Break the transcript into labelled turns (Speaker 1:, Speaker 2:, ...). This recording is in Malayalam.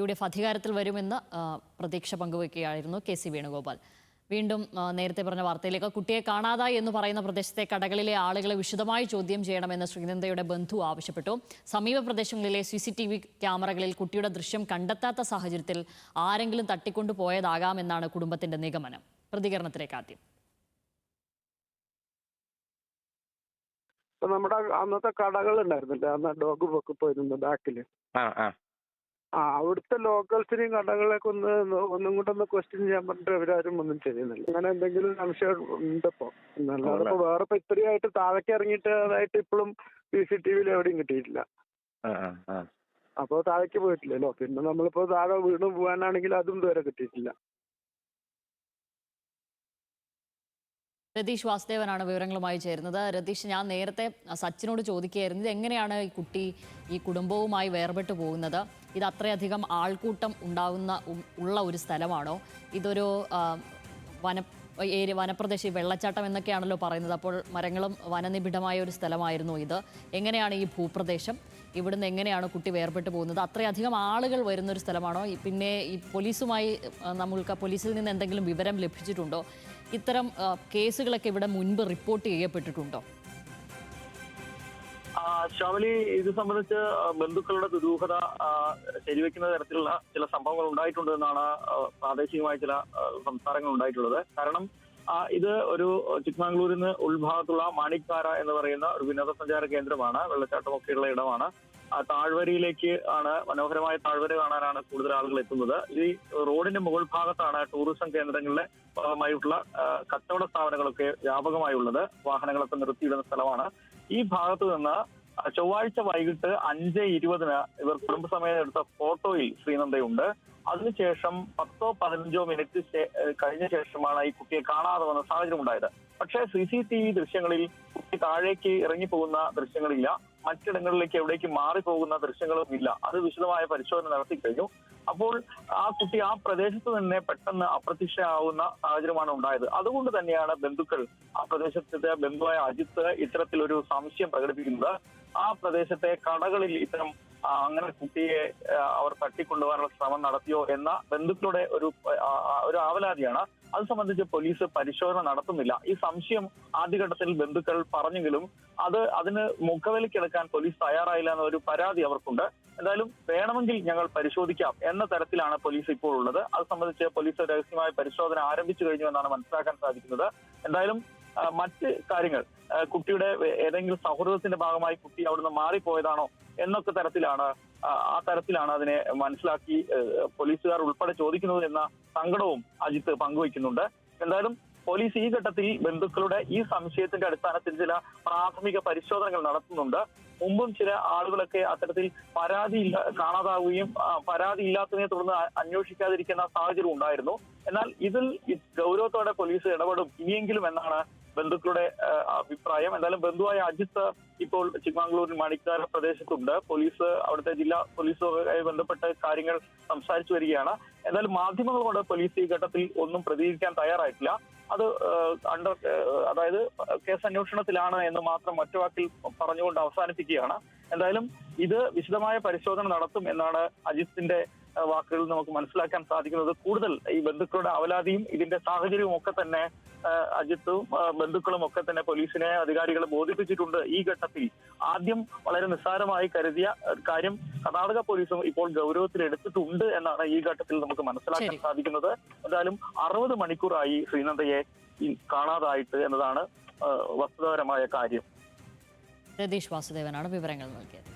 Speaker 1: UDF അധികാരത്തിൽ വരുമെന്ന് പ്രതീക്ഷ പങ്കുവയ്ക്കുകയായിരുന്നു കെ സി വേണുഗോപാൽ. വീണ്ടും നേരത്തെ പറഞ്ഞ വാർത്തയിലേക്ക്, കുട്ടിയെ കാണാതായി എന്ന് പറയുന്ന പ്രദേശത്തെ കടകളിലെ ആളുകളെ വിശദമായി ചോദ്യം ചെയ്യണമെന്ന് ശ്രീനന്ദയുടെ ബന്ധു ആവശ്യപ്പെട്ടു. സമീപ പ്രദേശങ്ങളിലെ CCTV ക്യാമറകളിൽ കുട്ടിയുടെ ദൃശ്യം കണ്ടെത്താത്ത സാഹചര്യത്തിൽ ആരെങ്കിലും തട്ടിക്കൊണ്ടുപോയതാകാമെന്നാണ് കുടുംബത്തിന്റെ നിഗമനം. പ്രതികരണത്തിലേക്ക് ആദ്യം.
Speaker 2: നമ്മുടെ അന്നത്തെ കടകളുണ്ടായിരുന്നില്ലേ, അന്ന് ഡോഗ് പൊക്കി പോയിരുന്നു ബാക്കില്. അവിടുത്തെ ലോക്കൽസിനെയും കടകളൊക്കെ ഒന്നും കൂടെ ക്വസ്റ്റ്യൻ ചെയ്യാൻ പറഞ്ഞിട്ട് അവരാരും ഒന്നും ചെയ്യുന്നില്ല. അങ്ങനെ എന്തെങ്കിലും സംശയം ഉണ്ടപ്പോ എന്നല്ലാതെ ഇപ്പൊ വേറെ ഇത്രയായിട്ട് താഴേക്ക് ഇറങ്ങിയിട്ട് അതായിട്ട് ഇപ്പോഴും CCTV എവിടെയും കിട്ടിയിട്ടില്ല. അപ്പൊ താഴേക്ക് പോയിട്ടില്ലല്ലോ. പിന്നെ നമ്മളിപ്പോ താഴെ വീണ് പോകാനാണെങ്കിൽ അതും ഇതുവരെ കിട്ടിയിട്ടില്ല.
Speaker 1: രതീഷ് വാസുദേവനാണ് വിവരങ്ങളുമായി ചേരുന്നത്. രതീഷ്, ഞാൻ നേരത്തെ സച്ചിനോട് ചോദിക്കുകയായിരുന്നു, ഇത് എങ്ങനെയാണ് ഈ കുട്ടി ഈ കുടുംബവുമായി വേർപെട്ടു പോകുന്നത്? ഇത് അത്രയധികം ആൾക്കൂട്ടം ഉള്ള ഒരു സ്ഥലമാണോ? ഇതൊരു വനപ്രദേശം, വെള്ളച്ചാട്ടം എന്നൊക്കെയാണല്ലോ പറയുന്നത്. അപ്പോൾ മരങ്ങളും വനനിബിഡമായ ഒരു സ്ഥലമായിരുന്നു ഇത്. എങ്ങനെയാണ് ഈ ഭൂപ്രദേശം? ഇവിടുന്ന് എങ്ങനെയാണ് കുട്ടി വേർപെട്ടു പോകുന്നത്? അത്രയധികം ആളുകൾ വരുന്നൊരു സ്ഥലമാണോ? പിന്നെ ഈ പോലീസിൽ നിന്ന് എന്തെങ്കിലും വിവരം ലഭിച്ചിട്ടുണ്ടോ? ഇത്തരം കേസുകളൊക്കെ ഇവിടെ മുൻപ് റിപ്പോർട്ട് ചെയ്യപ്പെട്ടിട്ടുണ്ടോ?
Speaker 3: ശ്യാമലി, ഇത് സംബന്ധിച്ച് ബന്ധുക്കളുടെ ദുരൂഹത ശരിവെക്കുന്ന തരത്തിലുള്ള ചില സംഭവങ്ങൾ ഉണ്ടായിട്ടുണ്ട് എന്നാണ് പ്രാദേശികമായ ചില സംസാരങ്ങൾ ഉണ്ടായിട്ടുള്ളത്. കാരണം ഇത് ഒരു ചിക്മംഗ്ലൂരിൽ നിന്ന് ഉൾഭാഗത്തുള്ള മാണിക്കാര എന്ന് പറയുന്ന ഒരു വിനോദസഞ്ചാര കേന്ദ്രമാണ്. വെള്ളച്ചാട്ടമൊക്കെയുള്ള ഇടമാണ്. താഴ്വരയിലേക്ക് ആണ്, മനോഹരമായ താഴ്വര കാണാനാണ് കൂടുതൽ ആളുകൾ എത്തുന്നത്. ഈ റോഡിന്റെ മുകൾ ഭാഗത്താണ് ടൂറിസം കേന്ദ്രങ്ങളിലെ ഭാഗമായിട്ടുള്ള കച്ചവട സ്ഥാപനങ്ങളൊക്കെ വ്യാപകമായുള്ളത്. വാഹനങ്ങളൊക്കെ നിർത്തിയിടുന്ന സ്ഥലമാണ്. ഈ ഭാഗത്ത് നിന്ന് ചൊവ്വാഴ്ച വൈകിട്ട് 5:20 ഇവർ കുടുംബസമേതം എടുത്ത ഫോട്ടോയിൽ ശ്രീനന്ദയുണ്ട്. അതിനുശേഷം 10-15 മിനിറ്റ് കഴിഞ്ഞ ശേഷമാണ് ഈ കുട്ടിയെ കാണാതെ വന്ന സാഹചര്യം ഉണ്ടായത്. പക്ഷേ CCTV ദൃശ്യങ്ങളിൽ കുട്ടി താഴേക്ക് ഇറങ്ങിപ്പോകുന്ന ദൃശ്യങ്ങളില്ല. മറ്റിടങ്ങളിലേക്ക് എവിടേക്ക് മാറിപ്പോകുന്ന ദൃശ്യങ്ങളും ഇല്ല. അത് വിശദമായ പരിശോധന നടത്തി കഴിഞ്ഞു. അപ്പോൾ ആ കുട്ടി ആ പ്രദേശത്ത് തന്നെ പെട്ടെന്ന് അപ്രത്യക്ഷമാവുന്ന സാഹചര്യമാണ് ഉണ്ടായത്. അതുകൊണ്ട് തന്നെയാണ് ബന്ധുക്കൾ, ആ പ്രദേശത്തെ ബന്ധുവായ അജിത്ത് ഇത്തരത്തിലൊരു സംശയം പ്രകടിപ്പിക്കുന്നത്. ആ പ്രദേശത്തെ കടകളിൽ ഇത്തരം അങ്ങനെ കുട്ടിയെ അവർ തട്ടിക്കൊണ്ടുപോകാനുള്ള ശ്രമം നടത്തിയോ എന്ന ബന്ധുക്കളുടെ ഒരു ആവലാതിയാണ്. അത് സംബന്ധിച്ച് പോലീസ് പരിശോധന നടത്തുന്നില്ല. ഈ സംശയം ആദ്യഘട്ടത്തിൽ ബന്ധുക്കൾ പറഞ്ഞെങ്കിലും അതിന് മുഖവിലക്കെടുക്കാൻ പോലീസ് തയ്യാറായില്ല എന്നൊരു പരാതി അവർക്കുണ്ട്. എന്തായാലും വേണമെങ്കിൽ ഞങ്ങൾ പരിശോധിക്കാം എന്ന തരത്തിലാണ് പോലീസ് ഇപ്പോൾ ഉള്ളത്. അത് സംബന്ധിച്ച് പോലീസ് രഹസ്യമായ പരിശോധന ആരംഭിച്ചു കഴിഞ്ഞു എന്നാണ് മനസ്സിലാക്കാൻ സാധിക്കുന്നത്. എന്തായാലും മറ്റ് കാര്യങ്ങൾ, കുട്ടിയുടെ ഏതെങ്കിലും സൗഹൃദത്തിന്റെ ഭാഗമായി കുട്ടി അവിടുന്ന് മാറിപ്പോയതാണോ എന്നൊക്കെ തരത്തിലാണ് അതിനെ മനസ്സിലാക്കി പോലീസുകാർ ഉൾപ്പെടെ ചോദിക്കുന്നത് എന്ന സങ്കടവും അജിത്ത് പങ്കുവയ്ക്കുന്നുണ്ട്. എന്തായാലും പോലീസ് ഈ ഘട്ടത്തിൽ ബന്ധുക്കളുടെ ഈ സംശയത്തിന്റെ അടിസ്ഥാനത്തിൽ ചില പ്രാഥമിക പരിശോധനകൾ നടത്തുന്നുണ്ട്. മുമ്പും ചില ആളുകളൊക്കെ അത്തരത്തിൽ കാണാതാവുകയും പരാതി ഇല്ലാത്തതിനെ തുടർന്ന് അന്വേഷിക്കാതിരിക്കുന്ന സാഹചര്യം ഉണ്ടായിരുന്നു. എന്നാൽ ഇതിൽ ഗൗരവത്തോടെ പോലീസ് ഇടപെടും ഇനിയെങ്കിലും എന്നാണ് ബന്ധുക്കളുടെ അഭിപ്രായം. എന്തായാലും ബന്ധുവായ അജിത്ത് ഇപ്പോൾ ചിക്മംഗ്ലൂരിൽ മണിക്കാര പ്രദേശത്തുണ്ട്. പോലീസ്, അവിടുത്തെ ജില്ലാ പോലീസുമായി ബന്ധപ്പെട്ട് കാര്യങ്ങൾ സംസാരിച്ചു വരികയാണ്. എന്തായാലും മാധ്യമങ്ങളോട് പോലീസ് ഈ ഘട്ടത്തിൽ ഒന്നും പ്രതികരിക്കാൻ തയ്യാറായിട്ടില്ല. അത് അതായത് കേസ് അന്വേഷണത്തിലാണ് എന്ന് മാത്രം ഒറ്റ വാക്കിൽ പറഞ്ഞുകൊണ്ട് അവസാനിപ്പിക്കുകയാണ്. എന്തായാലും ഇത് വിശദമായ പരിശോധന നടത്തും എന്നാണ് അജിത്തിന്റെ വാക്കുകളിൽ നമുക്ക് മനസ്സിലാക്കാൻ സാധിക്കുന്നത്. കൂടുതൽ ഈ ബന്ധുക്കളുടെ അവലാതിയും ഇതിന്റെ സാഹചര്യവും ഒക്കെ തന്നെ അജിത്തും ബന്ധുക്കളും ഒക്കെ തന്നെ പോലീസിനെ, അധികാരികളെ ബോധിപ്പിച്ചിട്ടുണ്ട്. ഈ ഘട്ടത്തിൽ ആദ്യം വളരെ നിസ്സാരമായി കരുതിയ കാര്യം കർണാടക പോലീസും ഇപ്പോൾ ഗൗരവത്തിൽ എടുത്തിട്ടുണ്ട് എന്നാണ് ഈ ഘട്ടത്തിൽ നമുക്ക് മനസ്സിലാക്കാൻ സാധിക്കുന്നത്. എന്തായാലും 60 മണിക്കൂറായി ശ്രീനന്ദയെ കാണാതായിട്ട് എന്നതാണ് വസ്തുതാപരമായ കാര്യം.
Speaker 1: രതീഷ് വാസുദേവനാണ് വിവരങ്ങൾ നൽകിയത്.